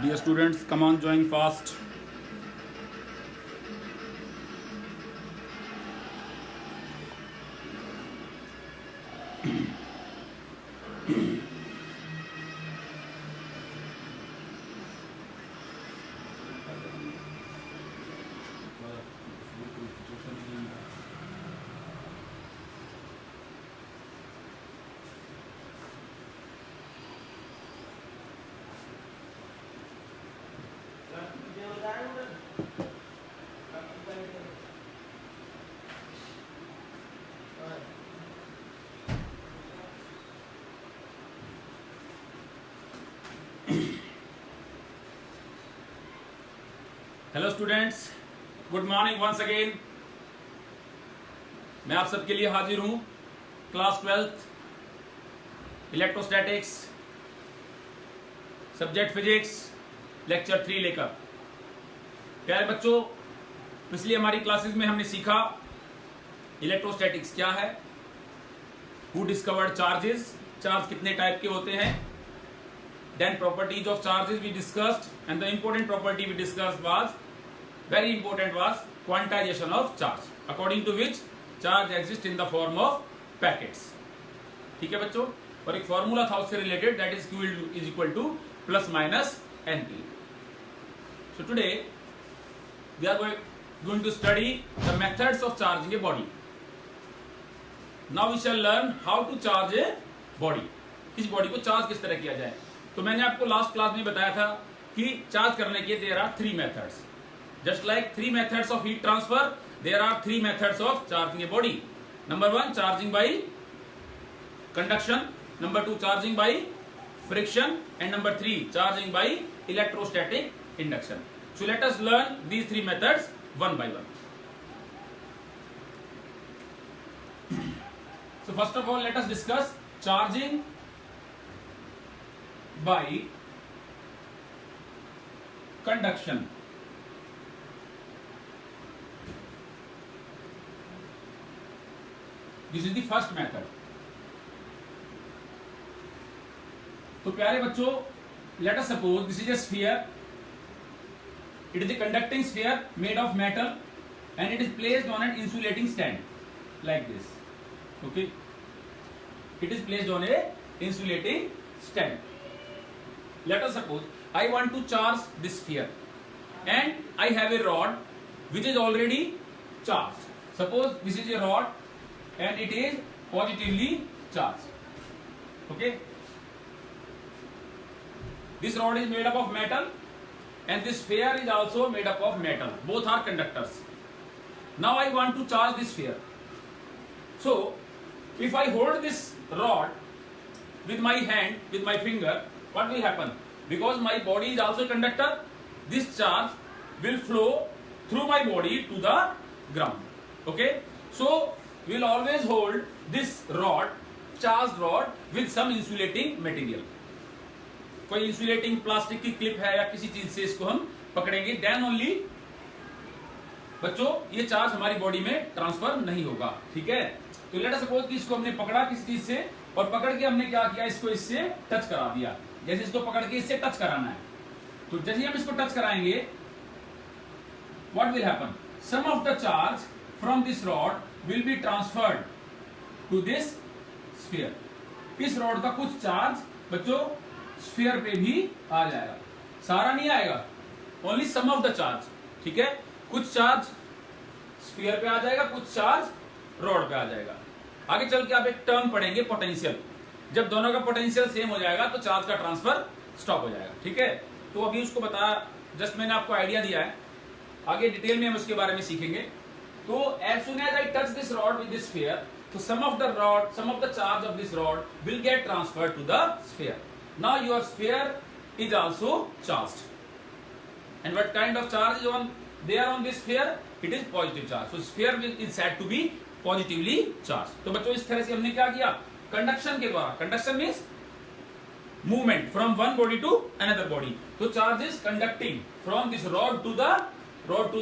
Dear students, come on, join fast. Hello students, good morning once again. मैं आप सबके लिए हाजिर हूं class 12th electrostatics subject physics lecture 3 लेकर। प्यारे बच्चों, पिछली हमारी क्लासेस में हमने सीखा इलेक्ट्रोस्टैटिक्स क्या है, हु डिस्कवर्ड चार्जेस, चार्ज कितने टाइप के होते हैं, then properties of charges we discussed, and the important property we discussed was very important was quantization of charge, according to which charge exists in the form of packets. ठीक है बच्चों, और एक formula था उससे related, that is q is equal to plus minus np. So today we are going to study the methods of charging a body. Now we shall learn how to charge a body. इस body को charge किस तरह किया जाए। तो मैंने आपको last class में बताया था कि चार्ज करने के there are 3 methods, just like 3 methods of heat transfer, there are 3 methods of charging a body. Number 1 charging by conduction, number 2 charging by friction, and number 3 charging by electrostatic induction. So let us learn these 3 methods one by one. So first of all let us discuss charging by conduction. This is the first method. तो प्यारे बच्चों, let us suppose this is a sphere. It is a conducting sphere made of metal and it is placed on an insulating stand like this. Okay, it is placed on a insulating stand. Let us suppose I want to charge this sphere and I have a rod which is already charged. Suppose this is a rod and it is positively charged. Okay, this rod is made up of metal and this sphere is also made up of metal. Both are conductors. Now I want to charge this sphere. So if I hold this rod with my hand, with my finger, what will happen? Because my body is also a conductor, this charge will flow through my body to the ground. Okay, so we will always hold this rod, charged rod, with some insulating material. कोई insulating plastic की clip है या किसी चीज से इसको हम पकड़ेंगे, then only बच्चों ये चार्ज हमारी बॉडी में ट्रांसफर नहीं होगा। ठीक है, तो लेट अस सपोज कि इसको हमने पकड़ा किसी चीज से और पकड़ के हमने क्या किया, इसको इससे टच करा दिया। जैसे इसको पकड़ के इससे टच कराना है, तो जैसे हम इसको टच कराएंगे, what will happen? Some of the charge from this rod will be transferred to this sphere. इस रॉड का कुछ चार्ज बच्चों स्फीयर पे भी आ जाएगा, सारा नहीं आएगा, only some of the charge. ठीक है, कुछ चार्ज स्फीयर पे आ जाएगा, कुछ चार्ज रॉड पे आ जाएगा। आगे चल के आप एक टर्म पढ़ेंगे पोटेंशियल, जब दोनों का पोटेंशियल सेम हो जाएगा तो चार्ज का ट्रांसफर स्टॉप हो जाएगा। ठीक है, तो अभी उसको बता, जस्ट मैंने आपको आइडिया दिया है, आगे डिटेल में हम उसके बारे में सीखेंगे। तो as soon as I touch this rod with this sphere, तो some of the rod, some of the charge of this rod will get transferred to the sphere. Now your sphere is also charged and what kind of charge is on there on this sphere? It is positive charge. So sphere is said to be positively charge. तो बच्चों इस तरह से हमने क्या किया, conduction के द्वारा, conduction means movement from one body to another body, तो charge is conducting from this rod to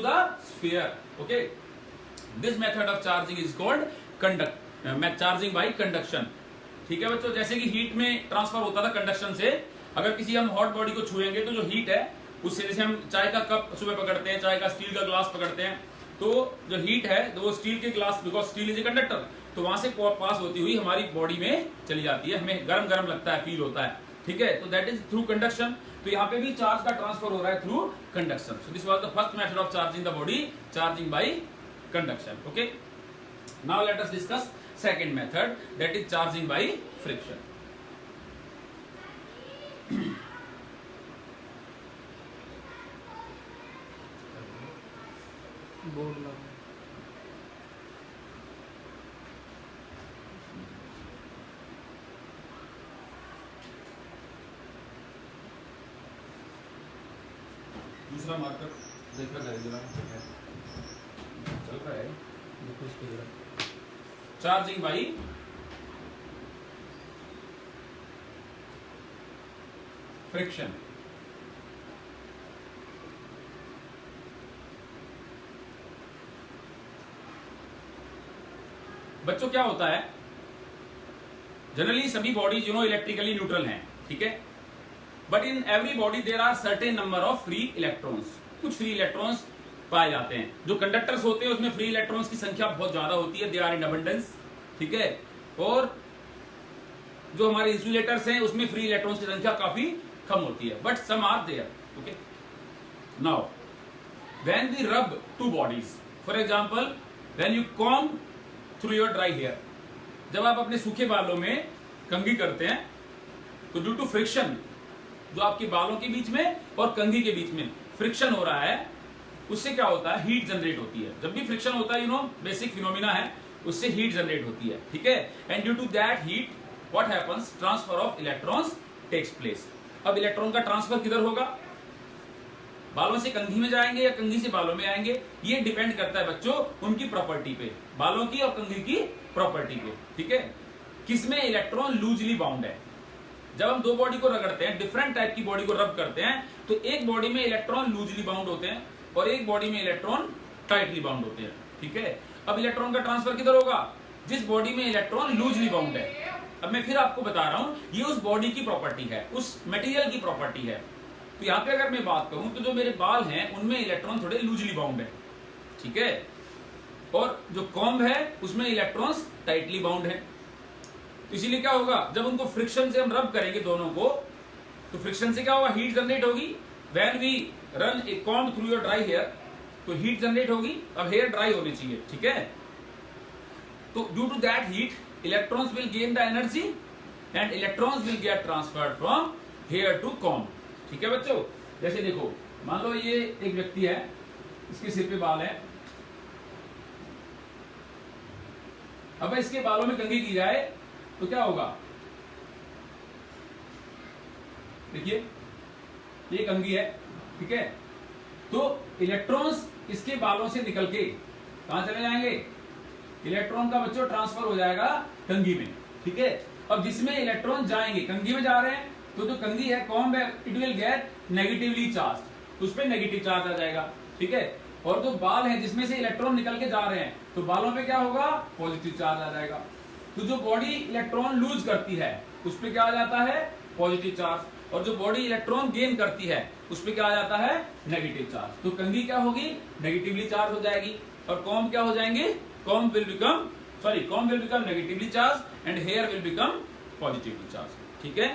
the sphere. Okay, this method of charging is called charging by conduction. ठीक है बच्चों, जैसे कि हीट में ट्रांसफर होता था कंडक्शन से, अगर किसी हम हॉट बॉडी को छुएंगे तो जो हीट है उससे, जैसे हम चाय का कप सुबह पकड़ते हैं, चाय का स्टील का ग्लास पकड़ते हैं, तो जो हीट है तो वो स्टील के glass, because steel is a conductor, तो वहां से पास होती हुई हमारी बॉडी में चली जाती है, हमें गर्म गर्म लगता है, फील होता है, ठीक है। तो दैट इज थ्रू कंडक्शन। तो यहाँ पे भी चार्ज का ट्रांसफर हो रहा है through conduction. So this was the first method of charging the body, charging by conduction. Okay, now let us discuss second method, that is charging by friction. Board लगा दूसरा मार्कर देख रहा है, जरा चल रहा है, देखो इसको जरा। Charging by friction. बच्चों क्या होता है, जनरली सभी बॉडीज इलेक्ट्रिकली न्यूट्रल हैं, ठीक है, but in every body there are certain number of free electrons. कुछ फ्री इलेक्ट्रॉन्स पाए जाते हैं। जो कंडक्टर्स होते हैं उसमें फ्री इलेक्ट्रॉन्स की संख्या बहुत ज्यादा होती है, दे आर इन अबंडेंस, ठीक है। और जो हमारे इंसुलेटर्स हैं उसमें फ्री इलेक्ट्रॉन्स की संख्या काफी कम होती है, but some are there. Okay, now when we rub two bodies, for example when you comb through your dry hair, जब आप अपने सूखे बालों में कंघी करते हैं तो ड्यू टू फ्रिक्शन, जो आपके बालों के बीच में और कंघी के बीच में फ्रिक्शन हो रहा है, उससे क्या होता है, हीट जनरेट होती है। जब भी फ्रिक्शन होता है, बेसिक फिनोमिना है, उससे हीट जनरेट होती है, ठीक है। And due to that heat what happens, transfer of electrons takes place. अब इलेक्ट्रॉन का ट्रांसफर किधर होगा, बालों से कंघी में जाएंगे या कंघी से बालों में आएंगे, ये डिपेंड करता है बच्चों उनकी प्रॉपर्टी पे, बालों की और कंघी की प्रॉपर्टी पे, ठीक है। किसमें इलेक्ट्रॉन लूजली बाउंड है। जब हम दो बॉडी को रगड़ते हैं, डिफरेंट टाइप की बॉडी को रब करते हैं, तो एक बॉडी में इलेक्ट्रॉन लूजली बाउंड होते हैं और एक बॉडी में इलेक्ट्रॉन टाइटली बाउंड होते हैं, ठीक है। अब इलेक्ट्रॉन का ट्रांसफर किधर होगा, जिस बॉडी में इलेक्ट्रॉन लूजली बाउंड है। अब मैं फिर आपको बता रहा हूं, ये उस बॉडी की प्रॉपर्टी है, उस मटेरियल की प्रॉपर्टी है। तो यहाँ पे अगर मैं बात करूं तो जो मेरे बाल हैं उनमें इलेक्ट्रॉन थोड़े लूजली बाउंड है, ठीक है, और जो कॉम्ब है उसमें इलेक्ट्रॉन्स टाइटली बाउंड है। इसीलिए क्या होगा, जब उनको फ्रिक्शन से हम रब करेंगे दोनों को, तो फ्रिक्शन से क्या होगा, हीट जनरेट होगी। When we run a comb through your dry hair, तो हीट जनरेट होगी। अब हेयर ड्राई होनी चाहिए, ठीक है, तो due to that heat electrons will gain the energy and electrons will get transferred from hair to comb, ठीक है बच्चों। जैसे देखो, मान लो ये एक व्यक्ति है, इसके सिर पे बाल है, अब इसके बालों में कंघी की जाए तो क्या होगा, देखिए ये कंघी है, ठीक है, तो इलेक्ट्रॉन्स इसके बालों से निकल के कहां चले जाएंगे, इलेक्ट्रॉन का बच्चों ट्रांसफर हो जाएगा कंघी में, ठीक है। अब जिसमें इलेक्ट्रॉन जाएंगे, कंघी में जा रहे हैं, तो जो कंघी है, कॉम्ब है, it will gate negatively charge, तो उस पर नेगेटिव चार्ज आ जाएगा, ठीक है। और जो बाल है जिसमें से इलेक्ट्रॉन निकल के जा रहे हैं, तो बालों पे क्या होगा, पॉजिटिव चार्ज आ जाएगा। तो जो बॉडी इलेक्ट्रॉन लूज करती है उस पर क्या आ जाता है, पॉजिटिव चार्ज, और जो बॉडी इलेक्ट्रॉन गेन करती है उस पर क्या आ जाता है, नेगेटिव चार्ज। तो कंघी क्या होगी, नेगेटिवली चार्ज हो जाएगी, और कॉम्ब क्या हो जाएंगे, comb will become negatively charge and hair will become positively charge, ठीक है।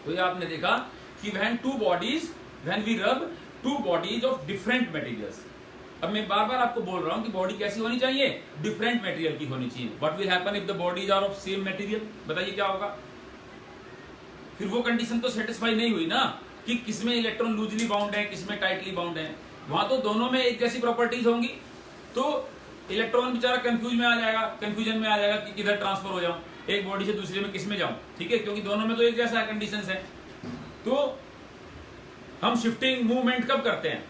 तो ये आपने देखा कि when we rub two bodies of different materials. अब मैं बार बार आपको बोल रहा हूं कि बॉडी कैसी होनी चाहिए, डिफरेंट मटेरियल की होनी चाहिए। What will happen if the bodies are of same material, बताइए क्या होगा। फिर वो कंडीशन तो सेटिस्फाई नहीं हुई ना कि किसमें इलेक्ट्रॉन लूजली बाउंड है, किसमें टाइटली बाउंड है। वहां तो दोनों में एक जैसी प्रॉपर्टीज होंगी, तो इलेक्ट्रॉन बेचारा कंफ्यूजन में आ जाएगा कि किधर ट्रांसफर हो जाऊं, एक बॉडी से दूसरे में किसमें जाऊं, ठीक है, क्योंकि दोनों में तो एक जैसा कंडीशंस है। तो हम शिफ्टिंग मूवमेंट कब करते हैं,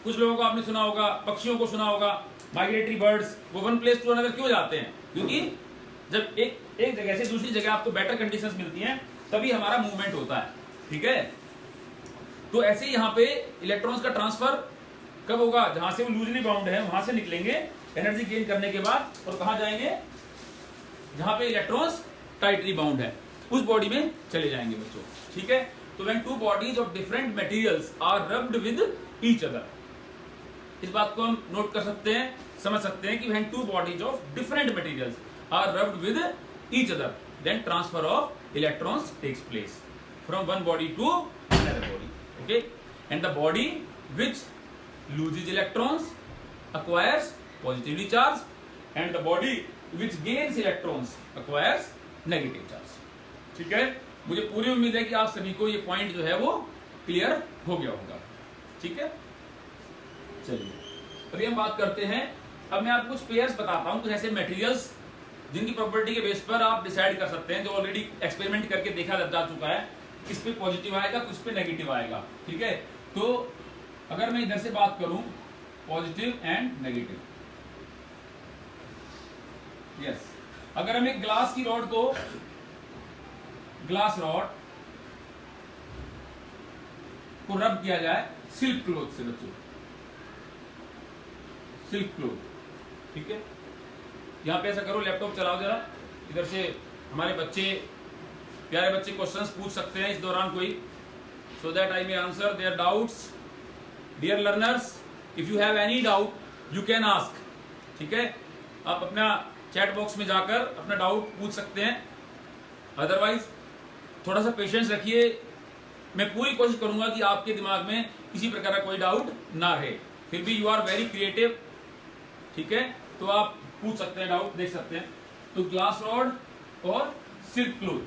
कुछ लोगों को आपने सुना होगा, पक्षियों को सुना होगा, माइग्रेटरी बर्ड्स, वो वन प्लेस टू अनदर क्यों जाते हैं, क्योंकि जब एक जगह से दूसरी जगह आपको बेटर कंडीशंस मिलती हैं तभी हमारा मूवमेंट होता है, ठीक है। तो ऐसे ही यहाँ पे इलेक्ट्रॉन्स का ट्रांसफर कब होगा, जहां से वो लूजली बाउंड है वहां से निकलेंगे एनर्जी गेन करने के बाद, और कहां जाएंगे, जहां पे इलेक्ट्रॉन्स टाइटली बाउंड है उस बॉडी में चले जाएंगे बच्चों, ठीक है। तो when two bodies of different materials are rubbed with each other, इस बात को हम नोट कर सकते हैं, समझ सकते हैं कि when two bodies of different materials are rubbed with each other, then transfer of electrons takes place from one body to another body. Okay, and the body which loses electrons acquires positively charged, and the body which gains electrons acquires negative charge. ठीक है, मुझे पूरी उम्मीद है कि आप सभी को ये पॉइंट जो है वो क्लियर हो गया होगा. ठीक है, चलिए अभी हम बात करते हैं. अब मैं आपको कुछ पेयर्स बताता हूं, कुछ ऐसे मटेरियल्स जिनकी प्रॉपर्टी के बेस पर आप डिसाइड कर सकते हैं, जो ऑलरेडी एक्सपेरिमेंट करके देखा जा चुका है, किस पे पॉजिटिव आएगा, किस पे नेगेटिव आएगा. ठीक है, तो अगर मैं इधर से बात करूं पॉजिटिव एंड नेगेटिव, यस, अगर हम एक ग्लास की रॉड को, ग्लास रॉड को रब किया जाए सिल्क क्लॉथ से, बच्चों सिल्क क्लॉथ. ठीक है, यहां पे ऐसा करो, लैपटॉप चलाओ जरा, इधर से हमारे बच्चे, प्यारे बच्चे क्वेश्चंस पूछ सकते हैं इस दौरान कोई, so that I may answer their doubts. Dear learners, if you have any doubt you can ask. ठीक है, आप अपना चैट बॉक्स में जाकर अपना डाउट पूछ सकते हैं. अदरवाइज थोड़ा सा पेशेंस रखिए, मैं पूरी कोशिश करूंगा कि आपके दिमाग में किसी प्रकार का कोई डाउट ना रहे. फिर भी यू आर वेरी क्रिएटिव. ठीक है, तो आप पूछ सकते हैं, डाउट देख सकते हैं. तो ग्लास रॉड और silk cloth,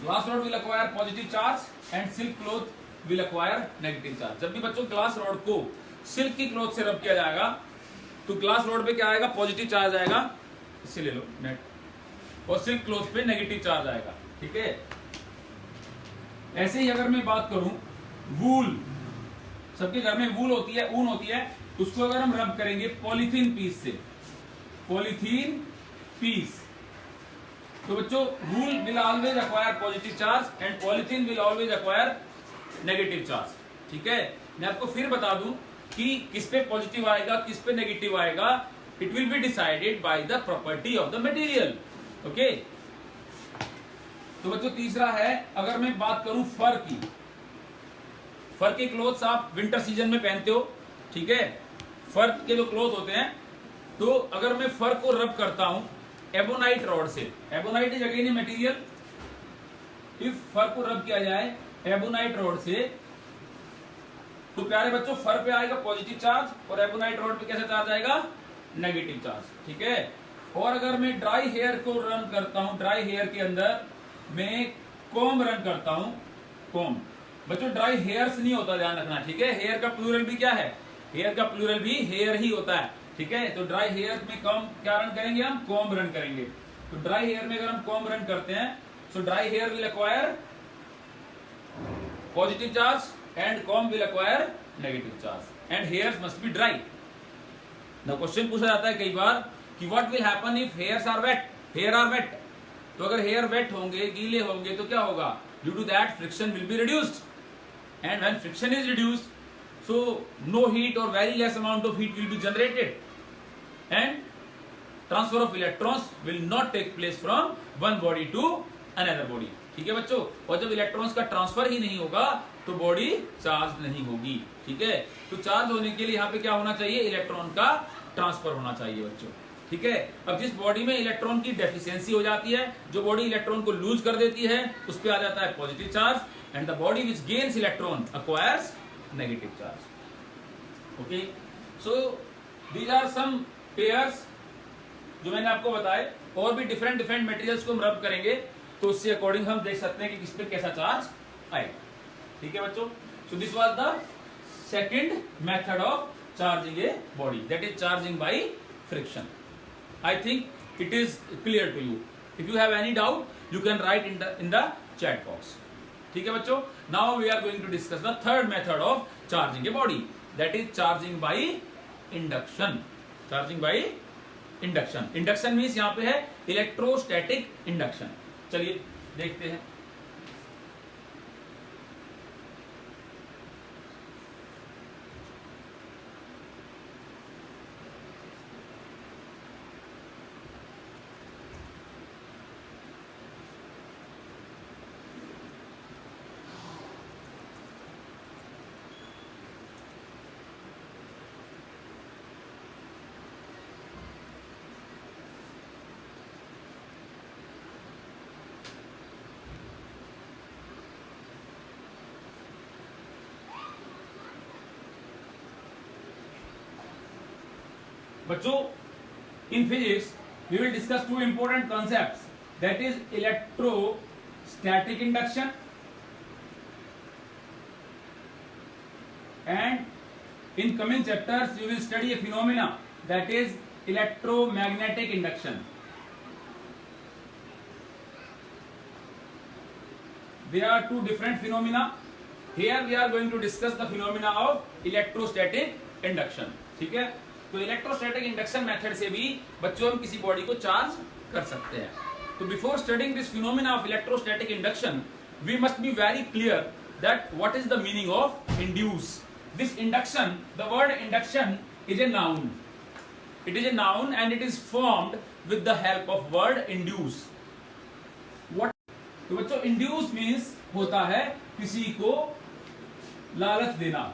glass rod will acquire positive charge and silk cloth will acquire negative charge. जब भी बच्चों ग्लास रॉड को सिल्क की क्लॉथ से रब किया जाएगा तो ग्लास रॉड पे क्या आएगा, पॉजिटिव चार्ज आएगा, इससे ले लो नेट, और सिल्क क्लॉथ पे नेगेटिव चार्ज आएगा. ठीक है, ऐसे ही अगर मैं बात करूं वूल, सबके घर में वूल होती है, ऊन होती है, उसको अगर हम रब करेंगे पॉलीथीन पीस से, पॉलीथीन पीस, तो बच्चों wool will always acquire positive charge and polythene will always acquire negative charge. ठीक है, मैं आपको फिर बता दूं कि किस पे पॉजिटिव आएगा, किस पे नेगेटिव आएगा, it will be decided by the property of the material. Okay, तो बच्चों तीसरा है, अगर मैं बात करूं फर की, फर के क्लोथ्स आप विंटर सीजन में पहनते हो. ठीक है, फर के जो क्लोथ होते हैं, तो अगर मैं फर को रब करता हूं एबोनाइट रॉड से, ebonite is again a material, if fur को रब किया जाए एबोनाइट रॉड से, तो प्यारे बच्चों फर पे आएगा पॉजिटिव चार्ज और एबोनाइट रॉड पे कैसा चार्ज आएगा, नेगेटिव चार्ज. ठीक है, और अगर मैं ड्राई हेयर को रन करता हूं, ड्राई हेयर के अंदर मैं कॉम्ब रन करता हूं, कॉम्ब, बच्चों ड्राई हेयर्स नहीं होता, ध्यान रखना. ठीक है, हेयर का प्लूरल भी क्या है, हेयर का प्लूरल भी हेयर ही होता है. ठीक है, तो ड्राई हेयर में क्या रन करेंगे हम, कॉम्ब रन करेंगे. तो ड्राई हेयर में अगर हम कॉम्ब रन करते हैं, so dry hair will acquire positive charge and comb will acquire negative charge and hairs must be dry. Now question पूछा जाता है कई बार कि what will happen if hairs are wet, hair are wet. तो अगर hair wet होंगे, गीले होंगे, तो क्या होगा, due to that friction will be reduced, and when friction is reduced, so no heat or very less amount of heat will be generated and transfer of electrons will not take place from one body to another body. ठीक है बच्चों, और जब electrons का transfer ही नहीं होगा तो body charge नहीं होगी. ठीक है, तो चार्ज होने के लिए यहाँ पे क्या होना चाहिए, इलेक्ट्रॉन का ट्रांसफर होना चाहिए बच्चों. ठीक है, अब जिस बॉडी में इलेक्ट्रॉन की डेफिशिएंसी हो जाती है, जो बॉडी इलेक्ट्रॉन को लूज कर देती है, उस पर आ जाता है positive charge and the body which gains electron acquires negative charge. Okay, so these are some pairs जो मैंने आपको बताए. और भी डिफरेंट डिफरेंट मटेरियल्स को हम रब करेंगे तो उससे अकॉर्डिंग हम देख सकते हैं कि किस पे कैसा चार्ज आएगा. ठीक है बच्चों, so this was the second method of charging a body, that is charging by friction. I think it is clear to you. If you have any doubt you can write in the chat box. ठीक है बच्चों, now we are going to discuss the third method of charging a body, that is charging by induction. Charging by induction, induction means यहां पे है electrostatic induction. चलिए देखते हैं. बच्चों, in physics we will discuss two important concepts, that is electrostatic induction and in coming chapters you will study a phenomena that is electromagnetic induction. There are two different phenomena. Here we are going to discuss the phenomena of electrostatic induction. ठीक है, तो electrostatic induction method से भी बच्चों हम किसी body को charge कर सकते हैं. तो before studying this phenomena of electrostatic induction we must be very clear that what is the meaning of induce. This induction, the word induction is a noun. It is a noun and it is formed with the help of word induce. What, तो बच्चों induce means होता है किसी को लालच देना.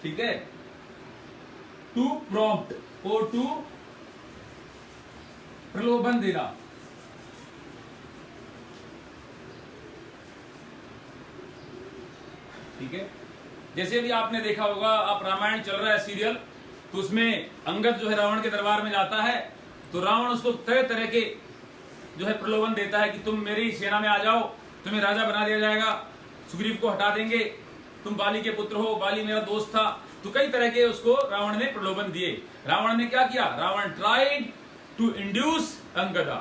ठीक है, टू प्रॉम्प्ट और टू प्रलोभन देना. ठीक है, जैसे भी आपने देखा होगा, आप रामायण चल रहा है सीरियल, तो उसमें अंगद जो है रावण के दरबार में जाता है, तो रावण उसको तरह तरह के जो है प्रलोभन देता है कि तुम मेरी सेना में आ जाओ, तुम्हें राजा बना दिया जाएगा, सुग्रीव को हटा देंगे, तुम बाली के पुत्र हो, बाली मेरा दोस्त था. तो कई तरह के उसको रावण ने प्रलोभन दिए. रावण ने क्या किया? Ravan tried to induce Angada.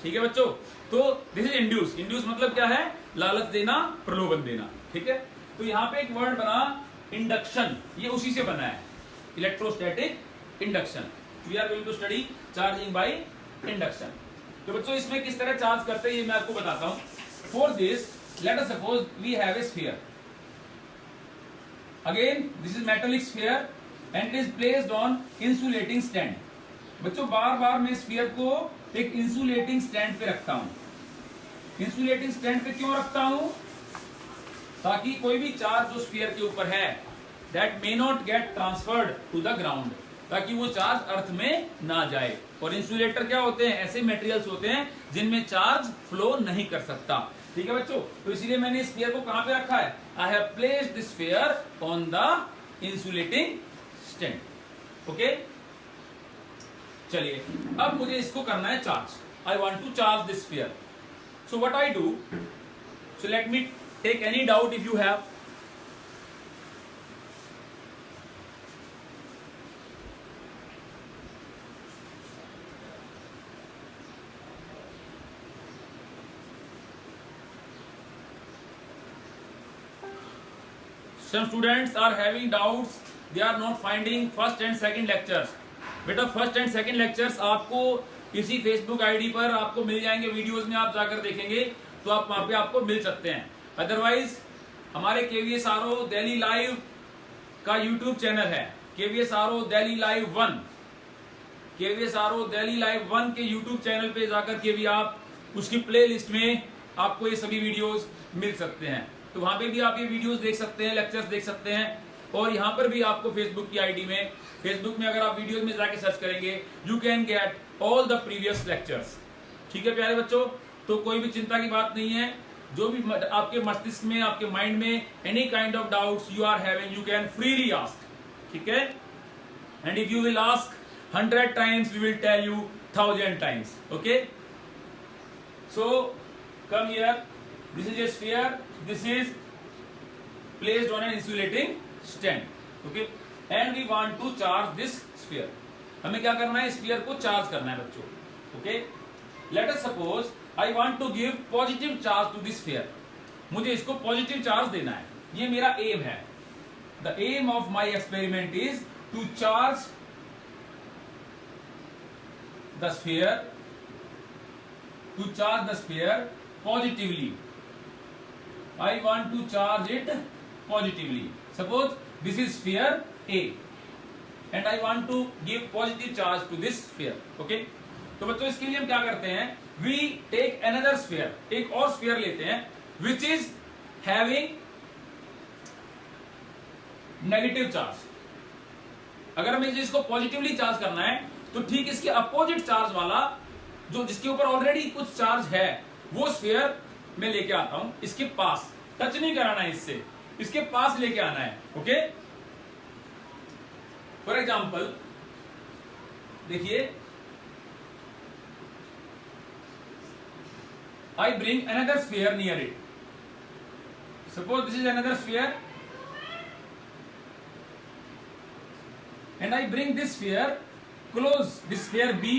ठीक है बच्चों, तो दिस इज इंड्यूस. इंड्यूस मतलब क्या है? लालच देना, प्रलोभन देना. ठीक है, तो यहाँ पे एक वर्ड बना इंडक्शन, ये उसी से बना है, electrostatic induction. We are going to study charging by induction. तो बच्चों इसमें किस तरह चार्ज करते हैं ये मैं आपको बताता हूँ. For this let us suppose we have a sphere. Again, this is metallic sphere and it is placed on insulating stand. बच्चों बार बार मैं स्फीयर को एक इंसुलेटिंग स्टैंड पे रखता हूं. इंसुलेटिंग स्टैंड पे क्यों रखता हूं? ताकि कोई भी चार्ज जो स्फीयर के ऊपर है that may not get transferred to the ground, ताकि वो चार्ज अर्थ में ना जाए. और इंसुलेटर क्या होते हैं? ऐसे मटेरियल्स होते हैं जिनमें चार्ज फ्लो नहीं कर सकता. ठीक है बच्चों, तो इसीलिए मैंने इस स्फीयर को कहां पे रखा है? I have placed this sphere on the insulating stand. Okay, चलिए अब मुझे इसको करना है charge. I want to charge this sphere. So what I do, so let me take any doubt if you have. Some students are having doubts, they are not finding first and second lectures. बेटा first and second lectures आपको इसी Facebook ID पर आपको मिल जाएंगे. Videos में आप जाकर देखेंगे तो आप वहां पे आपको मिल सकते हैं. अदरवाइज हमारे KVSRO दिल्ली लाइव का यूट्यूब चैनल है, KVSRO Delhi live 1. KVSRO Delhi live 1 के यूट्यूब चैनल पे जाकर के भी आप उसकी प्ले लिस्ट में आपको ये सभी वीडियोस मिल सकते हैं. तो वहां पे भी आप ये वीडियोस देख सकते हैं, लेक्चर्स देख सकते हैं. और यहाँ पर भी आपको फेसबुक की आईडी में, फेसबुक में अगर आप वीडियोस में जाके सर्च करेंगे you can get all the previous lectures. ठीक है प्यारे बच्चों, तो कोई भी चिंता की बात नहीं है. जो भी आपके मस्तिष्क में, आपके माइंड में any kind of doubts you are having, you can freely ask. ठीक है, and if you will ask 100 times we will tell you 1000 times. Okay, so come here. This is a sphere. This is placed on an insulating stand. Okay, and we want to charge this sphere. हमें क्या करना है? Sphere को charge करना है बच्चों. Okay, let us suppose I want to give positive charge to this sphere. मुझे इसको पॉजिटिव चार्ज देना है, ये मेरा एम है. The aim of my experiment is to charge the sphere, positively. I want to charge it positively. Suppose this is sphere A and I want to give positive charge to this sphere. Okay, तो बच्चों इसके लिए हम क्या करते हैं? We take another sphere, एक और sphere लेते हैं which is having negative charge. अगर हमें इसको पॉजिटिवली चार्ज करना है तो ठीक इसके अपोजिट चार्ज वाला, जो जिसके ऊपर ऑलरेडी कुछ चार्ज है, वो स्फीयर में लेके आता हूं. इसके पास टच नहीं कराना है, इससे इसके पास लेके आना है. ओके, फॉर एग्जाम्पल देखिए I bring another sphere near it. Suppose this is another sphere and I bring this sphere close this sphere B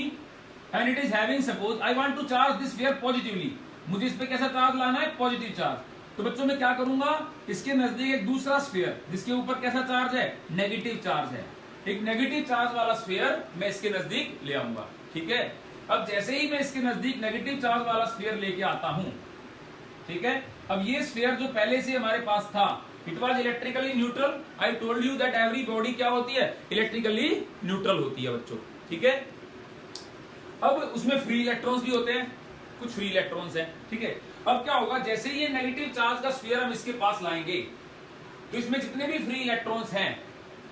and it is having, suppose I want to charge this sphere positively. मुझे इस पे कैसा charge लाना है? Positive charge. तो बच्चों मैं क्या करूंगा, इसके नजदीक एक दूसरा स्फीयर जिसके ऊपर कैसा चार्ज है? नेगेटिव चार्ज है. एक नेगेटिव चार्ज वाला स्फीयर मैं इसके नजदीक ले आऊंगा. ठीक है. अब जैसे ही मैं इसके नजदीक नेगेटिव चार्ज वाला स्फीयर लेके आता हूं, ठीक है, अब ये स्फीयर जो पहले से हमारे पास था, it was electrically neutral. I told you that every body क्या होती है? इलेक्ट्रिकली न्यूट्रल होती है बच्चों. ठीक है. अब उसमें फ्री इलेक्ट्रॉन्स भी होते हैं, कुछ फ्री इलेक्ट्रॉन्स हैं. ठीक है. अब क्या होगा, जैसे ही ये नेगेटिव चार्ज का स्फीयर हम इसके पास लाएंगे तो इसमें जितने भी फ्री इलेक्ट्रॉन्स हैं,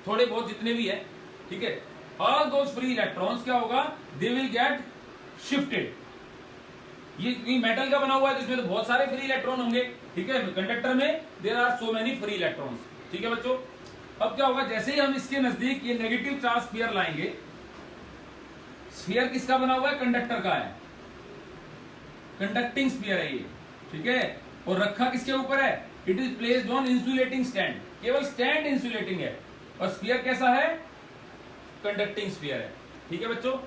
थोड़े बहुत जितने भी है, ठीक है, ऑल दोज फ्री इलेक्ट्रॉन्स क्या होगा, दे विल गेट शिफ्टेड. ये मेटल का बना हुआ है तो इसमें तो बहुत सारे फ्री इलेक्ट्रॉन होंगे. ठीक है. कंडक्टर में there are so many free electrons. ठीक है बच्चों. अब क्या होगा, जैसे ही हम इसके नजदीक ये नेगेटिव चार्ज स्फीयर लाएंगे, स्फीयर किसका बना हुआ है? कंडक्टर का है. कंडक्टिंग स्फीयर है ये. ठीक है. और रखा किसके ऊपर है? It is placed on insulating stand. केवल स्टैंड इंसुलेटिंग है और स्फीयर कैसा है? कंडक्टिंग स्फीयर है. ठीक है बच्चों.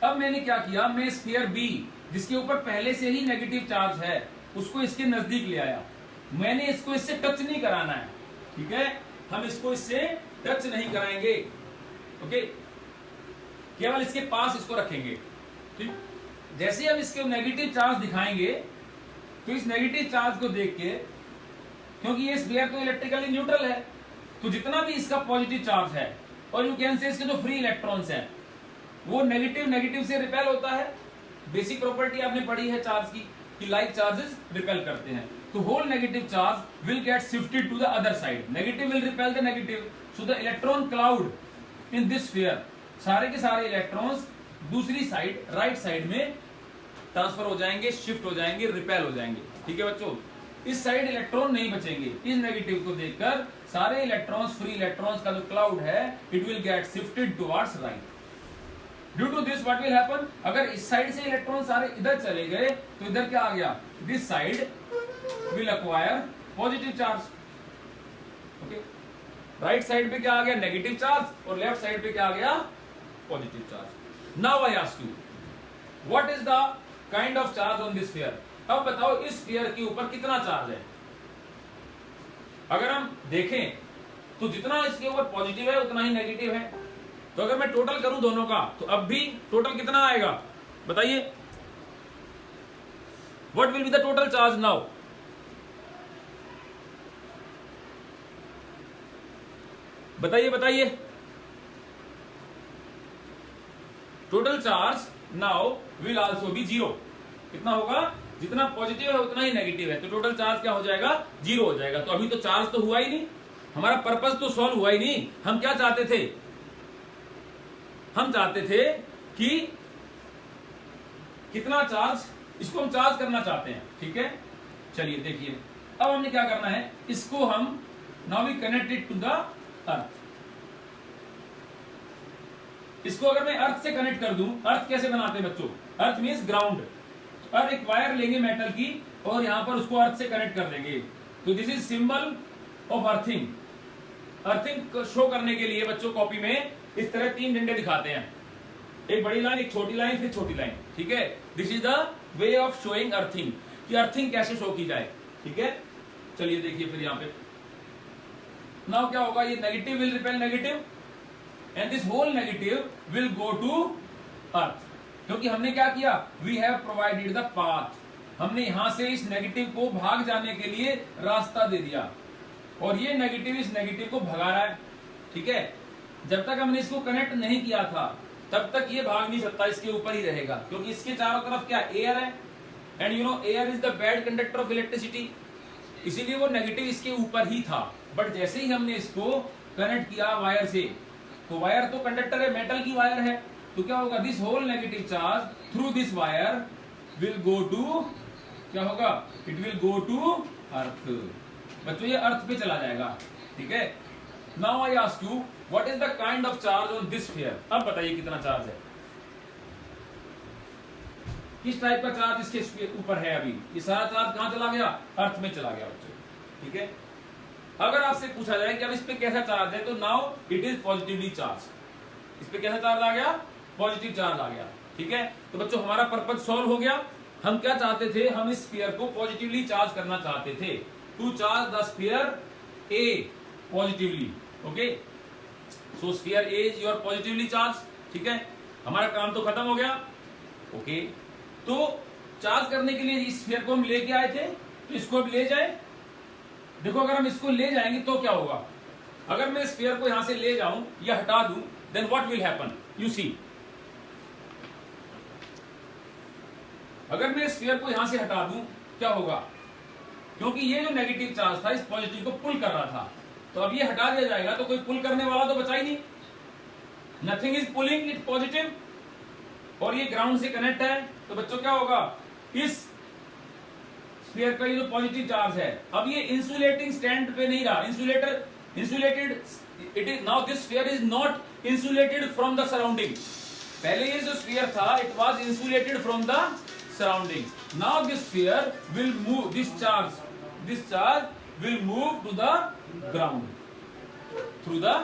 अब मैंने क्या किया, मैं स्फीयर बी जिसके ऊपर पहले से ही नेगेटिव चार्ज है उसको इसके नजदीक ले आया. मैंने इसको इससे टच नहीं कराना है. ठीक है. हम इसको इससे टच नहीं कराएंगे. ओके. केवल इसके पास इसको रखेंगे. ठीक. जैसे हम इसके नेगेटिव चार्ज दिखाएंगे तो इस नेगेटिव चार्ज को देख के, क्योंकि ये स्फीयर तो इलेक्ट्रिकली न्यूट्रल है, तो जितना भी इसका पॉजिटिव चार्ज है और यू कैन से इसके जो फ्री इलेक्ट्रॉन्स हैं वो नेगेटिव नेगेटिव से रिपेल होता है. बेसिक प्रॉपर्टी आपने पढ़ी है चार्ज की कि लाइक चार्जेस रिपेल करते हैं. तो whole negative charge will get shifted to the other side. Negative will repel the negative. So the electron cloud in this sphere, सारे के सारे इलेक्ट्रॉन्स दूसरी साइड, राइट साइड में ट्रांसफर हो जाएंगे, शिफ्ट हो जाएंगे, रिपेल हो जाएंगे. ठीक है बच्चों. इस साइड इलेक्ट्रॉन नहीं बचेंगे. इस नेगेटिव को देखकर सारे इलेक्ट्रॉन्स, फ्री इलेक्ट्रॉन्स का जो क्लाउड है, it will get shifted towards right. Due to this what will happen, अगर इस साइड से इलेक्ट्रॉन सारे इधर चले गए तो इधर क्या आ गया, this side will acquire positive charge. Okay. Right side पे क्या आ गया, नेगेटिव चार्ज, और लेफ्ट साइड पे क्या आ गया, positive charge. Now I ask you what is the kind of charge on this sphere. अब बताओ इस स्फीयर के ऊपर कितना चार्ज है. अगर हम देखें तो जितना इसके ऊपर पॉजिटिव है उतना ही नेगेटिव है. तो अगर मैं टोटल करूं दोनों का तो अब भी टोटल कितना आएगा बताइए. What will be the total charge now. बताइए बताइए. Total charge now will also be zero. कितना होगा, जितना पॉजिटिव है उतना ही नेगेटिव है, तो टोटल चार्ज क्या हो जाएगा, जीरो हो जाएगा. तो अभी तो चार्ज तो हुआ ही नहीं, हमारा पर्पस तो सॉल्व हुआ ही नहीं. हम क्या चाहते थे, हम चाहते थे कि कितना चार्ज, इसको हम चार्ज करना चाहते हैं. ठीक है. चलिए देखिए अब हमने क्या करना है, इसको हम now we connected to the earth. इसको अगर मैं अर्थ से कनेक्ट कर दूं, अर्थ कैसे बनाते हैं बच्चों, अर्थ मींस ग्राउंड. और एक वायर लेंगे मेटल की और यहां पर उसको अर्थ से कनेक्ट कर देंगे. तो this is symbol of earthing. Earthing show करने के लिए बच्चों कॉपी में इस तरह तीन डंडे दिखाते हैं, एक बड़ी लाइन, एक छोटी लाइन, फिर छोटी लाइन. ठीक है. This is the way of showing earthing, कि अर्थिंग कैसे शो की जाए. ठीक है. चलिए देखिए फिर यहां पे नाउ क्या होगा, ये negative will repel negative and this whole negative will go to earth. क्योंकि हमने क्या किया, we have provided the path. हमने यहां से इस नेगेटिव को भाग जाने के लिए रास्ता दे दिया और ये नेगेटिव इस नेगेटिव को भगा रहा है. ठीक है. जब तक हमने इसको कनेक्ट नहीं किया था तब तक ये भाग नहीं सकता, इसके ऊपर ही रहेगा, क्योंकि इसके चारों तरफ क्या एयर है and you know air is the bad conductor of electricity. इसीलिए वो नेगेटिव इसके ऊपर ही था. बट जैसे ही हमने इसको कनेक्ट किया वायर से, तो वायर तो कंडक्टर है, मेटल की वायर है, तो क्या होगा, this whole negative charge through this wire will go to, क्या होगा, it will go to earth. बच्चों ये अर्थ पे चला जाएगा. ठीक है. Now I ask you what is the kind of charge on this sphere. अब बताइए कितना चार्ज है. किस टाइप का चार्ज इसके ऊपर है अभी, ये सारा चार्ज कहां चला गया, अर्थ में चला गया बच्चों, ठीक है। अगर आपसे पूछा जाए कि अब इस पे कैसा चार्ज है, तो now it is positively charge, इस पे कैसा चार्ज आ गया, पॉजिटिव चार्ज आ गया, ठीक है। तो बच्चों हमारा पर्पज सॉल्व हो गया। हम क्या चाहते थे, हम इस स्फीयर को पॉजिटिवली चार्ज करना चाहते थे, to charge the sphere A positively, okay. So sphere A is your positively charge, ठीक है। हमारा काम तो खत्म हो गया, ओके। तो चार्ज करने के लिए इस स्फीयर को हम लेके आए थे, तो इसको अब ले जाए। देखो अगर हम इसको ले जाएंगे तो क्या होगा, अगर मैं स्फीयर को यहां से ले जाऊं या हटा दूं, then what will happen, you see. अगर मैं स्फीयर को यहां से हटा दूं क्या होगा, क्योंकि ये जो नेगेटिव चार्ज था इस पॉजिटिव को पुल कर रहा था, तो अब ये हटा दिया जाएगा तो कोई पुल करने वाला तो बचा ही नहीं, nothing is pulling it positive, और ये ग्राउंड से कनेक्ट है। तो बच्चों क्या होगा, इस स्फीयर का ये जो पॉजिटिव चार्ज है, अब ये इंसुलेटिंग स्टैंड पे नहीं रहा, insulated it is now, this sphere is not insulated from the surrounding. पहले ये जो स्फीयर था it was insulated from the surrounding, now this sphere will move, this charge will move to the ground through the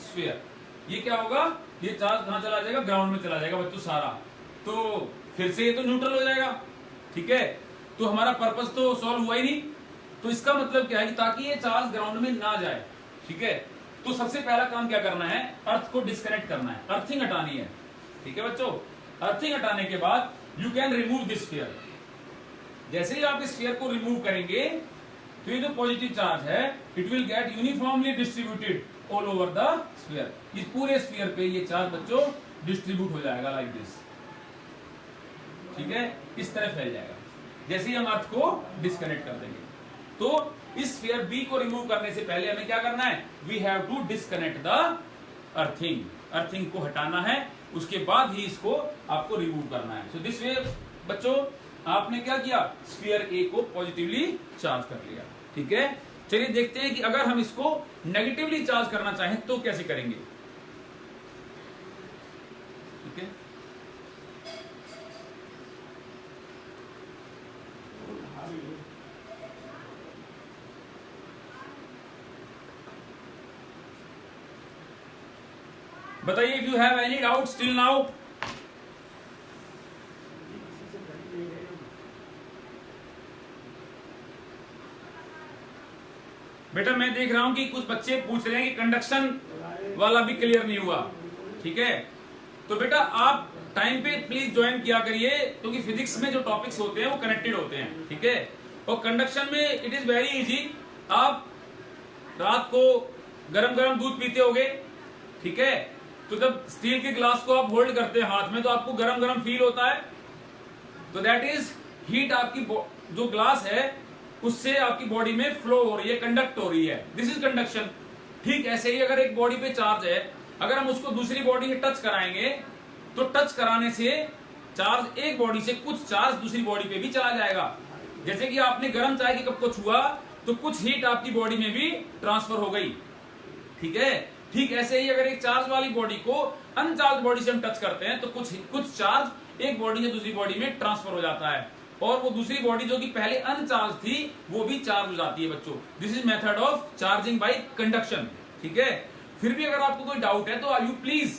sphere. ये क्या होगा, ये charge कहां चला जाएगा, ग्राउंड में चला जाएगा बच्चों सारा, तो फिर से ये तो न्यूट्रल हो जाएगा, ठीक है। तो हमारा पर्पस तो सॉल्व हुआ ही नहीं। तो इसका मतलब क्या है कि ताकि ये चार्ज ग्राउंड में ना जाए, ठीक है। तो सबसे पहला काम क्या करना है, अर्थ को डिस्कनेक्ट करना है, अर्थिंग हटानी है, ठीक है बच्चों। अर्थिंग हटाने के बाद you can remove this sphere. जैसे ही आप इस स्फीयर को रिमूव करेंगे तो ये जो पॉजिटिव चार्ज है it will gate uniformly distributed all over the sphere. इस पूरे स्फीयर पे ये चार्ज बच्चों डिस्ट्रीब्यूट हो जाएगा लाइक दिस, ठीक है, इस तरह फैल जाएगा जैसे ही हम अर्थ को डिस्कनेक्ट कर देंगे। तो इस स्फीयर बी को रिमूव करने से पहले हमें क्या करना है, we have to disconnect the earthing, earthing को हटाना है, उसके बाद ही इसको आपको रिमूव करना है। सो दिस वे बच्चों आपने क्या किया, स्फीयर ए को पॉजिटिवली चार्ज कर लिया, ठीक है। चलिए देखते हैं कि अगर हम इसको नेगेटिवली चार्ज करना चाहें तो कैसे करेंगे, ठीक है। बताइए if you have any doubt still now. बेटा मैं देख रहा हूं कि कुछ बच्चे पूछ रहे हैं कि कंडक्शन वाला भी क्लियर नहीं हुआ, ठीक है। तो बेटा आप टाइम पे प्लीज ज्वाइन किया करिए, क्योंकि फिजिक्स में जो टॉपिक्स होते हैं वो कनेक्टेड होते हैं, ठीक है। और कंडक्शन में इट इज वेरी इजी, आप रात को गरम गरम दूध पीते होगे, ठीक है। तो जब स्टील के ग्लास को आप होल्ड करते हैं हाथ में तो आपको गरम गरम फील होता है, तो दैट इज हीट आपकी जो ग्लास है उससे आपकी बॉडी में फ्लो हो रही है, कंडक्ट हो रही है, दिस इज कंडक्शन। ठीक ऐसे ही अगर एक बॉडी पे चार्ज है, अगर हम उसको दूसरी बॉडी से टच कराएंगे तो टच कराने से चार्ज एक बॉडी से कुछ चार्ज दूसरी बॉडी पे भी चला जाएगा। जैसे कि आपने गर्म चाय के कप को छुआ तो कुछ हीट आपकी बॉडी में भी ट्रांसफर हो गई, ठीक है। ठीक ऐसे ही अगर एक चार्ज वाली बॉडी को अनचार्ज बॉडी से हम टच करते हैं तो कुछ चार्ज एक बॉडी से दूसरी बॉडी में ट्रांसफर हो जाता है, और वो दूसरी बॉडी जो कि पहले अनचार्ज थी वो भी चार्ज हो जाती है बच्चों। This is method of charging by conduction, ठीक है। फिर भी अगर आपको कोई डाउट है तो are you please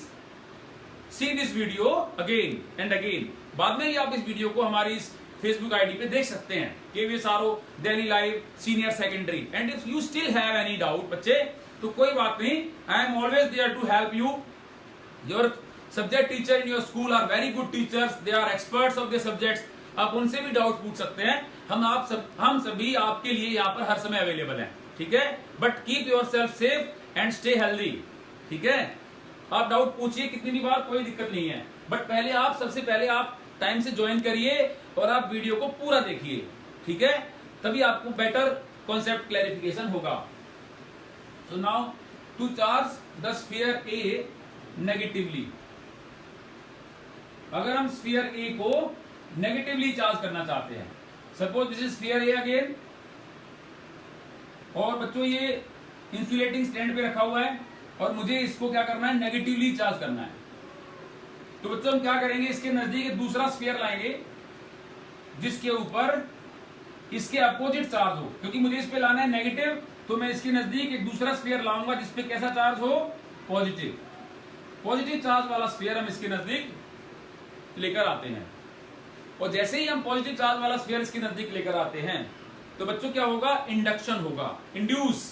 see this video again and again. बाद में ही आप इस वीडियो को हमारी इस फेसबुक आईडी पे देख सकते हैं, KVS RO Delhi live senior secondary. And if you still have any doubt बच्चे तो कोई बात नहीं, I am always there to help you. Your subject teacher in your school are very good teachers, they are experts of the subjects. आप उनसे भी doubt पूछ सकते हैं, हम सभी आपके लिए यहाँ पर हर समय अवेलेबल हैं, ठीक है। But keep your self safe and stay healthy, ठीक है। आप डाउट पूछिए कितनी भी बार, कोई दिक्कत नहीं है, बट सबसे पहले आप टाइम से ज्वाइन करिए और आप वीडियो को पूरा देखिए, ठीक है, तभी आपको बेटर कॉन्सेप्ट क्लैरिफिकेशन होगा। So now to charge the sphere A negatively, अगर हम स्फीयर ए को नेगेटिवली चार्ज करना चाहते हैं, suppose this is sphere A again, और बच्चों ये इंसुलेटिंग स्टैंड पे रखा हुआ है और मुझे इसको क्या करना है, नेगेटिवली चार्ज करना है। तो बच्चों हम क्या करेंगे, इसके नजदीक दूसरा स्फीयर लाएंगे जिसके ऊपर इसके अपोजिट चार्ज हो, क्योंकि मुझे इस पे लाना है नेगेटिव, तो मैं इसके नजदीक एक दूसरा स्फीयर लाऊंगा जिसपे कैसा चार्ज हो, पॉजिटिव। पॉजिटिव चार्ज वाला स्फीयर हम इसके नजदीक लेकर आते हैं, और जैसे ही हम पॉजिटिव चार्ज वाला स्फीयर इसके नजदीक लेकर आते हैं तो बच्चों क्या होगा, इंडक्शन होगा, इंड्यूस।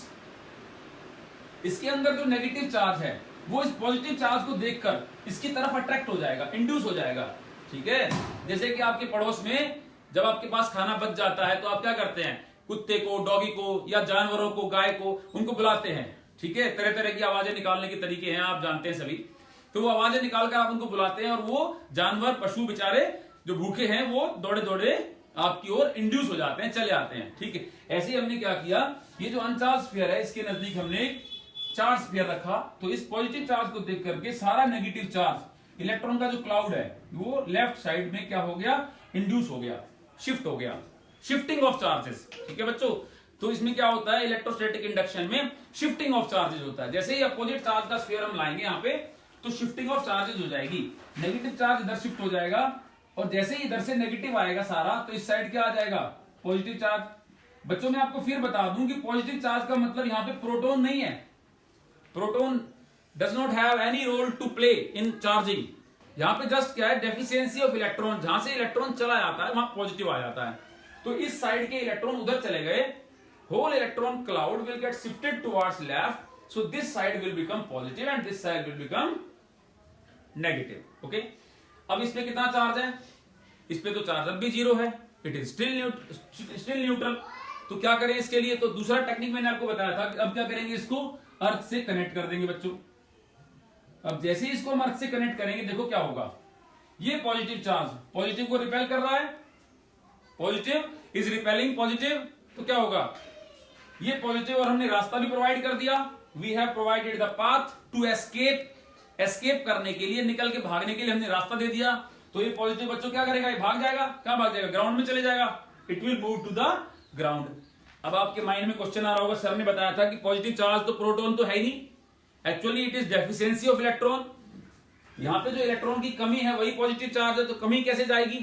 इसके अंदर जो नेगेटिव चार्ज है वो इस पॉजिटिव चार्ज को देखकर इसकी तरफ अट्रैक्ट हो जाएगा, इंड्यूस हो जाएगा। ठीक है, जैसे कि आपके पड़ोस में जब आपके पास खाना बच जाता है तो आप क्या करते हैं, कुत्ते को, डॉगी को या जानवरों को, गाय को, उनको बुलाते हैं। ठीक है, तरह तरह की आवाजें निकालने के तरीके हैं, आप जानते हैं सभी। तो वो आवाजें निकालकर आप उनको बुलाते हैं और वो जानवर, पशु बेचारे जो भूखे हैं वो दौड़े दौड़े आपकी ओर इंड्यूस हो जाते हैं, चले आते हैं। ठीक है, ऐसे ही हमने क्या किया, ये जो अनचार्ज स्फीयर है इसके नजदीक हमने चार्ज स्फीयर रखा, तो इस पॉजिटिव चार्ज को देख करके सारा नेगेटिव चार्ज, इलेक्ट्रॉन का जो क्लाउड है वो लेफ्ट साइड में क्या हो गया, इंड्यूस हो गया, शिफ्ट हो गया, शिफ्टिंग ऑफ चार्जेस। ठीक है बच्चों, तो इसमें क्या होता है, इलेक्ट्रोस्टैटिक इंडक्शन में शिफ्टिंग ऑफ चार्जेस होता है। जैसे ही अपोजिट चार्ज का स्फीयर हम लाएंगे यहाँ पे, तो शिफ्टिंग ऑफ चार्जेस हो जाएगी, नेगेटिव चार्ज इधर शिफ्ट हो जाएगा, और जैसे ही इधर से नेगेटिव आएगा सारा, तो इस साइड क्या आ जाएगा, पॉजिटिव चार्ज। बच्चों मैं आपको फिर बता दूं कि पॉजिटिव चार्ज का मतलब यहाँ पे प्रोटॉन नहीं है, proton does not have any role to play in charging. यहाँ पे जस्ट क्या है, डेफिशिएंसी ऑफ इलेक्ट्रॉन, जहां से इलेक्ट्रॉन चला जाता है वहां पॉजिटिव आ जाता है। तो इस साइड के इलेक्ट्रॉन उधर चले गए, whole electron cloud will get shifted towards left, so this side will become positive and this side will become negative. Okay, अब इसमें कितना चार्ज है, इस पे तो चार्ज अब भी जीरो है, इट इज स्टिल न्यूट्रल। तो क्या करें इसके लिए, तो दूसरा टेक्निक मैंने आपको बताया था कि अब क्या करेंगे, इसको अर्थ से कनेक्ट कर देंगे बच्चों। अब जैसे ही इसको हम अर्थ से कनेक्ट करेंगे, देखो क्या होगा, ये पॉजिटिव चार्ज पॉजिटिव को रिपेल कर रहा है, पॉजिटिव इज रिपेलिंग पॉजिटिव, तो क्या होगा, ये पॉजिटिव, और हमने रास्ता भी प्रोवाइड कर दिया, we have provided the path to escape, escape करने के लिए, निकल के भागने के लिए हमने रास्ता दे दिया। तो ये पॉजिटिव बच्चों क्या करेगा, ये भाग जाएगा, कहां भाग जाएगा, ग्राउंड में चले जाएगा, it will move to the ground. अब आपके माइंड में क्वेश्चन आ रहा होगा, सर ने बताया था कि पॉजिटिव चार्ज तो प्रोटॉन तो है ही नहीं, actually it is deficiency of electron. यहां पे जो इलेक्ट्रॉन की कमी है वही पॉजिटिव चार्ज है, तो कमी कैसे जाएगी,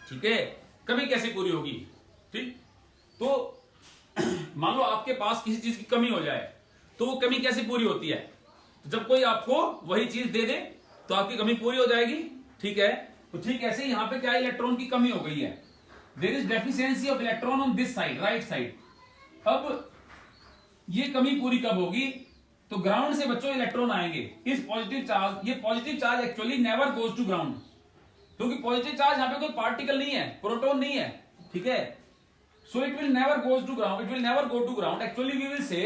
ठीक है, कमी कैसे पूरी होगी। ठीक, तो मान लो आपके पास किसी चीज की कमी हो जाए, तो वो कमी कैसे पूरी होती है, जब कोई आपको वही चीज दे दे तो आपकी कमी पूरी हो जाएगी। ठीक है, तो ठीक ऐसे यहां पे क्या इलेक्ट्रॉन की कमी हो गई है, there is deficiency of electron on this side, right side. अब ये कमी पूरी कब होगी, तो ग्राउंड से बच्चों इलेक्ट्रॉन आएंगे, इस पॉजिटिव चार्ज, ये positive charge actually never goes to ground, क्योंकि पॉजिटिव चार्ज यहां पे कोई पार्टिकल नहीं है, प्रोटॉन नहीं है। ठीक है, so it will never goes to ground, it will never go to ground, actually we will say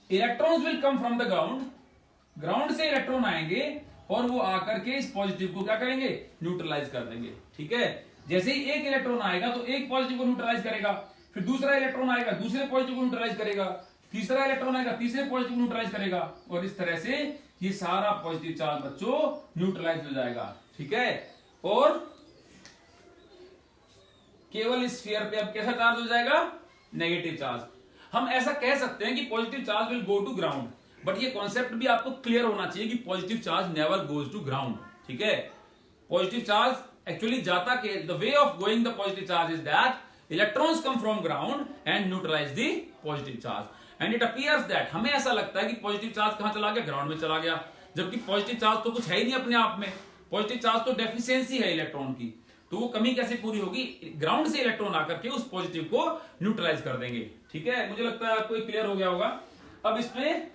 electrons will come from the ground, ground से इलेक्ट्रॉन आएंगे और वो आकर के इस पॉजिटिव को क्या करेंगे, न्यूट्रलाइज कर देंगे। ठीक है, जैसे ही एक इलेक्ट्रॉन आएगा तो एक पॉजिटिव को न्यूट्रलाइज करेगा, फिर दूसरा इलेक्ट्रॉन आएगा दूसरे पॉजिटिव को न्यूट्रलाइज करेगा, तीसरा इलेक्ट्रॉन आएगा तीसरे पॉजिटिव को न्यूट्रलाइज करेगा, और इस तरह से ये सारा पॉजिटिव चार्ज बच्चों न्यूट्रलाइज हो जाएगा। ठीक है, और केवल इस स्फीयर पे अब कैसा चार्ज हो जाएगा, नेगेटिव चार्ज। हम ऐसा कह सकते हैं कि positive charge will go to ground, but ये कॉन्सेप्ट भी आपको क्लियर होना चाहिए कि positive charge never goes to ground. ठीक है, पॉजिटिव चार्ज एक्चुअली जाता के, the way of going the positive charge is that electrons come from ground and neutralize the positive charge, and it appears that, हमें ऐसा लगता है कि positive charge कहां चला गया, ग्राउंड में चला गया, जबकि पॉजिटिव चार्ज तो कुछ है ही नहीं अपने आप में, पॉजिटिव चार्ज तो डेफिशिएंसी है इलेक्ट्रॉन की, तो वो कमी कैसे पूरी होगी, ग्राउंड से इलेक्ट्रॉन आकर के उस पॉजिटिव को न्यूट्रलाइज कर देंगे। ठीक है, मुझे लगता है आपको क्लियर हो गया होगा। अब इसमें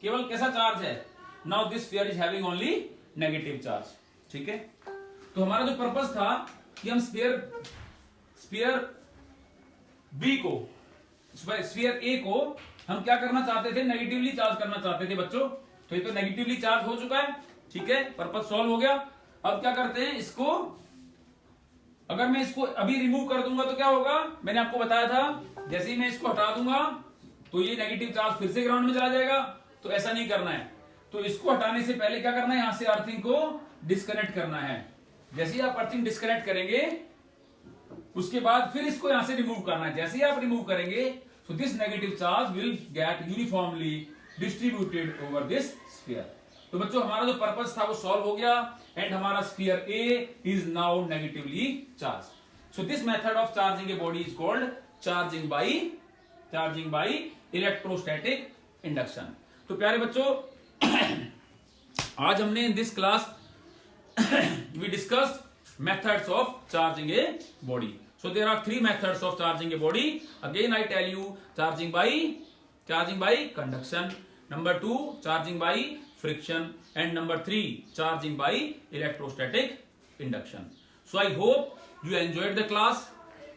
केवल कैसा चार्ज है, now this sphere is having only negative charge. ठीक है, तो हमारा जो पर्पस था कि हम स्फीयर बी को, स्फीयर ए को हम क्या करना चाहते थे, नेगेटिवली चार्ज करना चाहते थे बच्चों। तो ये तो नेगेटिवली चार्ज हो चुका है। ठीक है, पर्पस सॉल्व हो गया। अब क्या करते हैं, इसको अगर मैं इसको अभी रिमूव कर दूंगा तो क्या होगा, मैंने आपको बताया था जैसे ही मैं इसको हटा दूंगा तो ये नेगेटिव चार्ज फिर से ग्राउंड में चला जाएगा, तो ऐसा नहीं करना है। तो इसको हटाने से पहले क्या करना है, यहां से अर्थिंग को डिस्कनेक्ट करना है। जैसे ही आप अर्थिंग डिस्कनेक्ट करेंगे उसके बाद फिर इसको यहां से रिमूव करना है। जैसे ही आप रिमूव करेंगे so this negative charge will get uniformly distributed over this sphere। तो बच्चों हमारा जो पर्पस था वो सॉल्व हो गया एंड हमारा sphere A is now negatively charge. So this method of charging a body is called charging by electrostatic induction. तो प्यारे बच्चों, आज हमने in this class we discussed methods of charging a body. So there are three methods of charging a body. Again I tell you, charging by conduction, number 2 charging by friction, and number 3 charging by electrostatic induction. So I hope you enjoyed the class,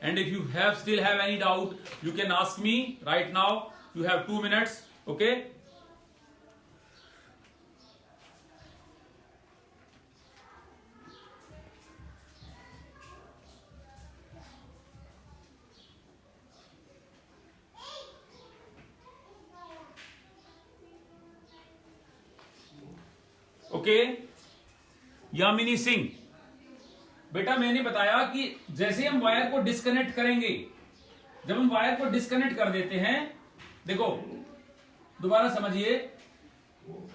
and if you still have any doubt, you can ask me right now. You have 2 minutes, okay? Okay, Yamini Singh, बेटा मैंने बताया कि जैसे हम wire को disconnect करेंगे, जब हम वायर को डिस्कनेक्ट कर देते हैं, देखो दोबारा समझिए,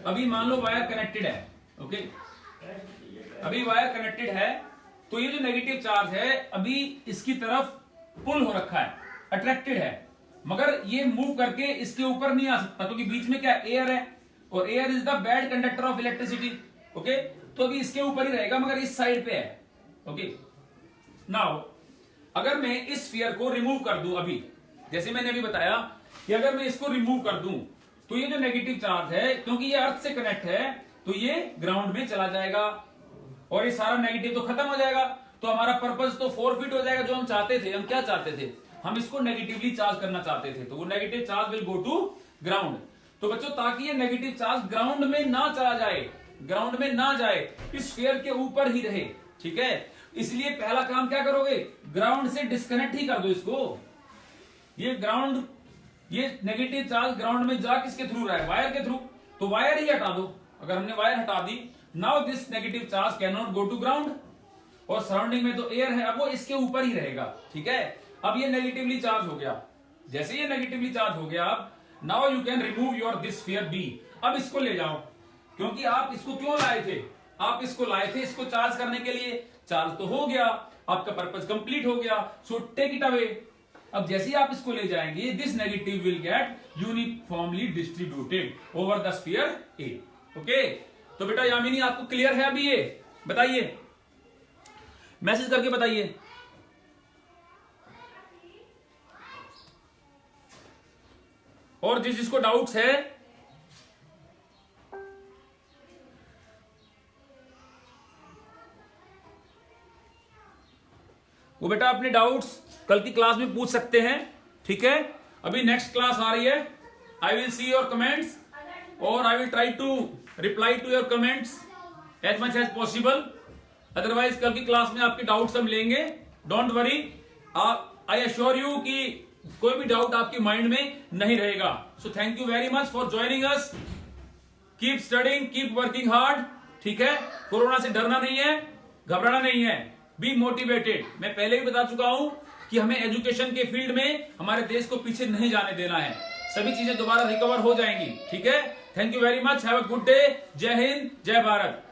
अभी मान लो वायर कनेक्टेड है, ओके, अभी वायर कनेक्टेड है, तो ये जो नेगेटिव चार्ज है अभी इसकी तरफ पुल हो रखा है, अट्रैक्टेड है, मगर ये मूव करके इसके ऊपर नहीं आ सकता क्योंकि बीच में क्या एयर है, और air is the bad conductor of electricity, okay, तो अभी इसके ऊपर ही रहेगा मगर इस साइड पे है, ओके। नाउ अगर मैं इस स्फीयर को रिमूव कर दूं, अभी जैसे मैंने अभी बताया कि अगर मैं इसको रिमूव कर दूं तो ये जो नेगेटिव चार्ज है, क्योंकि ये अर्थ से कनेक्ट है, तो ये ग्राउंड में चला जाएगा और ये सारा नेगेटिव तो खत्म हो जाएगा, तो हमारा पर्पस तो फॉरफिट हो जाएगा। जो हम चाहते थे, हम क्या चाहते थे, हम इसको नेगेटिवली चार्ज करना चाहते थे, तो वो negative charge will go to ground. तो बच्चों ताकि ये नेगेटिव चार्ज ग्राउंड में ना चला जाए, ग्राउंड में ना जाए, इस स्फीयर के ऊपर ही रहे, ठीक है, इसलिए पहला काम क्या करोगे, ग्राउंड से डिस्कनेक्ट ही कर दो इसको। ये ग्राउंड, ये नेगेटिव चार्ज ग्राउंड में जा किसके थ्रू रहा है, वायर के थ्रू, तो वायर ही हटा दो। अगर हमने वायर हटा दी, now this negative charge cannot go to ground, और सराउंडिंग में तो एयर है, अब वो इसके ऊपर ही रहेगा, ठीक है। अब ये नेगेटिवली चार्ज हो गया, जैसे ये नेगेटिवली चार्ज हो गया, अब now you can remove your this sphere B. अब इसको ले जाओ, क्योंकि आप इसको क्यों लाए थे, आप इसको लाए थे इसको चार्ज करने के लिए, चार्ज तो हो गया, आपका पर्पस कंप्लीट हो गया, सो टेक इट अवे। अब जैसे ही आप इसको ले जाएंगे, this negative will get uniformly distributed over the sphere A, okay. तो बेटा यामिनी आपको क्लियर है अभी, ये बताइए, मैसेज करके बताइए। और जिसको डाउट्स है, वो बेटा अपने डाउट्स कल की क्लास में पूछ सकते हैं, ठीक है। अभी नेक्स्ट क्लास आ रही है, I will see your comments और I will try to reply to your comments as much as possible. Otherwise कल की क्लास में आपके डाउट्स हम लेंगे, don't worry. I assure you कि कोई भी डाउट आपके माइंड में नहीं रहेगा। So thank you very much for joining us, keep studying, keep working hard, ठीक है। कोरोना से डरना नहीं है, घबराना नहीं है, बी मोटिवेटेड। मैं पहले भी बता चुका हूं कि हमें एजुकेशन के फील्ड में हमारे देश को पीछे नहीं जाने देना है, सभी चीजें दोबारा रिकवर हो जाएंगी, ठीक है। Thank you very much, have a good day, जय हिंद, जय भारत।